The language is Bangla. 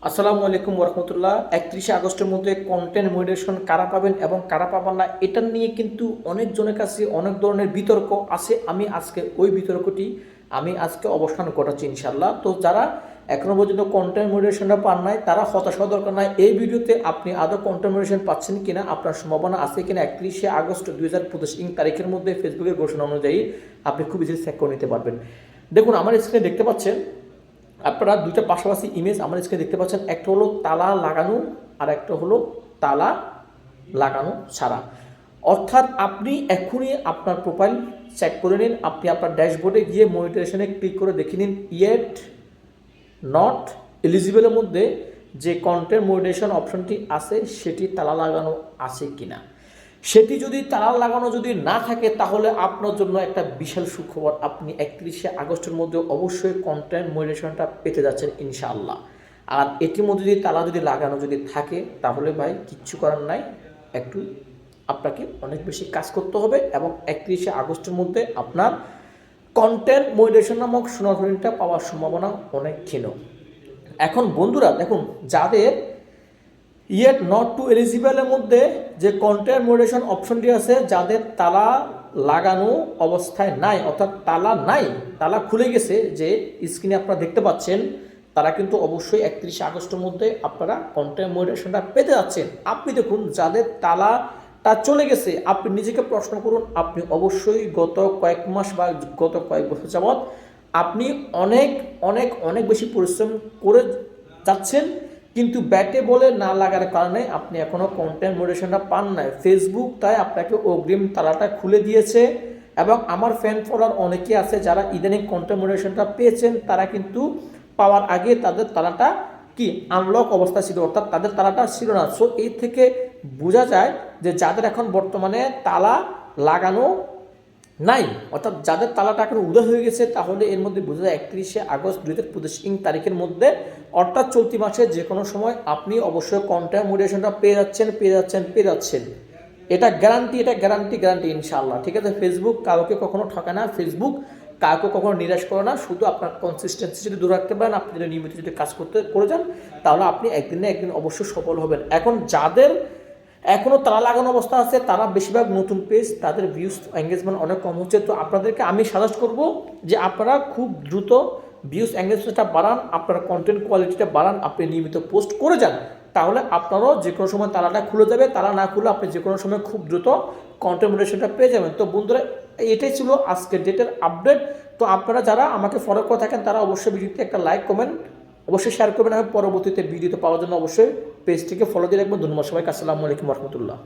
আসসালামু আলাইকুম ওরহমতুল্লাহ। 31শে আগস্টের মধ্যে কন্টেন্ট মনিটাইজেশন কারা পাবেন এবং কারা পাবেন না, এটা নিয়ে কিন্তু অনেকজনের কাছে অনেক ধরনের বিতর্ক আছে। আমি আজকে ওই বিতর্কটি অবসান ঘটাচ্ছি ইনশাল্লাহ। তো যারা এখনো পর্যন্ত কন্টেন্ট মনিটাইজেশনটা পান নাই তারা হতাশ হওয়ার দরকার নাই। এই ভিডিওতে আপনি আদৌ কন্টেন্ট মনিটাইজেশন পাচ্ছেন কিনা, আপনার সম্ভাবনা আছে কিনা 31শে আগস্ট 2025 তারিখের মধ্যে ফেসবুকের ঘোষণা অনুযায়ী আপনি খুব ইজিলি চেক করে নিতে পারবেন। দেখুন, আমার স্ক্রিনে দেখতে পাচ্ছেন আপনারা দুইটা পাশাপাশি ইমেজ আমার স্ক্রিনে দেখতে পাচ্ছেন। একটা হলো তালা লাগানো আর একটা হলো তালা লাগানো ছাড়া। অর্থাৎ আপনি এখনই আপনার প্রোফাইল চেক করে নিন। আপনি আপনার ড্যাশবোর্ডে গিয়ে মনিটাইজেশনে ক্লিক করে দেখে নিন ইয়েট নট এলিজিবলের মধ্যে যে কন্টেন্ট মনিটাইজেশন অপশনটি আছে সেটি তালা লাগানো আছে কিনা। সেটি যদি তালা লাগানো যদি না থাকে তাহলে আপনার জন্য একটা বিশাল সুখবর, আপনি 31শে আগস্টের মধ্যে অবশ্যই কন্টেন্ট মনিটাইজেশনটা পেতে যাচ্ছেন ইনশাআল্লাহ। আর এটির মধ্যে যদি তালা যদি লাগানো যদি থাকে তাহলে ভাই কিচ্ছু করার নাই, একটু আপনাকে অনেক বেশি কাজ করতে হবে এবং 31শে আগস্টের মধ্যে আপনার কন্টেন্ট মনিটাইজেশন নামক সোনার পাওয়ার সম্ভাবনা অনেক ক্ষীণ। এখন বন্ধুরা দেখুন, যাদের ইয়েট নট টু এলিজিবলের মধ্যে যে কন্টেন্ট মনিটাইজেশন অপশনটি আছে, যাদের তালা লাগানো অবস্থায় নাই, অর্থাৎ তালা নাই, তালা খুলে গেছে, যে স্ক্রিনে আপনারা দেখতে পাচ্ছেন, তারা কিন্তু অবশ্যই 31শে আগস্টের মধ্যে আপনারা কন্টেন্ট মনিটাইজেশনটা পেতে যাচ্ছেন। আপনি দেখুন, যাদের তালাটা চলে গেছে, আপনি নিজেকে প্রশ্ন করুন, আপনি অবশ্যই গত কয়েক মাস বা গত কয়েক বছর যাবৎ আপনি অনেক অনেক অনেক বেশি পরিশ্রম করে যাচ্ছেন, কিন্তু ব্যাটে বলে না লাগার কারণে আপনি এখনও কন্টেন্ট মনিটাইজেশনটা পান নাই। ফেসবুক তাই আপনাকে অগ্রিম তালাটা খুলে দিয়েছে এবং আমার ফ্যান ফলোয়ার অনেকে আছে যারা ইদানিং কন্টেন্ট মনিটাইজেশনটা পেয়েছেন, তারা কিন্তু পাওয়ার আগে তাদের তালাটা কি আনলক অবস্থা ছিল, অর্থাৎ তাদের তালাটা ছিল না। সো এই থেকে বোঝা যায় যে যাদের এখন বর্তমানে তালা লাগানো নাই, অর্থাৎ যাদের তালাটা এখন উদয় হয়ে গেছে, তাহলে এর মধ্যে বোঝা যায় 31শে আগস্ট 2025 তারিখের মধ্যে, অর্থাৎ চলতি মাসে যে কোনো সময় আপনি অবশ্যই কন্টেন্ট মনিটাইজেশনটা পেয়ে যাচ্ছেন। এটা গ্যারান্টি ইনশাআল্লাহ। ঠিক আছে, ফেসবুক কাউকে কখনো ঠকায় না, ফেসবুক কাউকে কখনো নিরাশ করে না। শুধু আপনার কনসিস্টেন্সি যদি দূরে রাখতে পারেন, আপনি যদি নিয়মিত যদি কাজ করে যান, তাহলে আপনি একদিন না একদিন অবশ্যই সফল হবেন। এখন যাদের এখনও তালা লাগানো অবস্থা আছে, তারা বেশিরভাগ নতুন পেজ, তাদের ভিউজ এঙ্গেজমেন্ট অনেক কম হচ্ছে। তো আপনাদেরকে আমি সাজেস্ট করব যে আপনারা খুব দ্রুত ভিউজ এঙ্গেজমেন্টটা বাড়ান, আপনার কন্টেন্ট কোয়ালিটিটা বাড়ান, আপনি নিয়মিত পোস্ট করে যান, তাহলে আপনারও যে কোনো সময় তালাটা খুলে যাবে। তালা না খুলে আপনি যে কোনো সময় খুব দ্রুত কন্টেন্ট মনিটাইজেশনটা পেয়ে যাবেন। তো বন্ধুরা, এটাই ছিল আজকের ডেটের আপডেট। তো আপনারা যারা আমাকে ফলো করে থাকেন তারা অবশ্যই ভিডিওতে একটা লাইক কমেন্ট অবশ্যই শেয়ার করবেন। আমি পরবর্তীতে ভিডিওতে পাওয়ার জন্য অবশ্যই পেজটিকে ফলো দিয়ে রাখবেন। ধন্যবাদ সবাইকে। আসসালামু আলাইকুম রহমতুল্লাহ।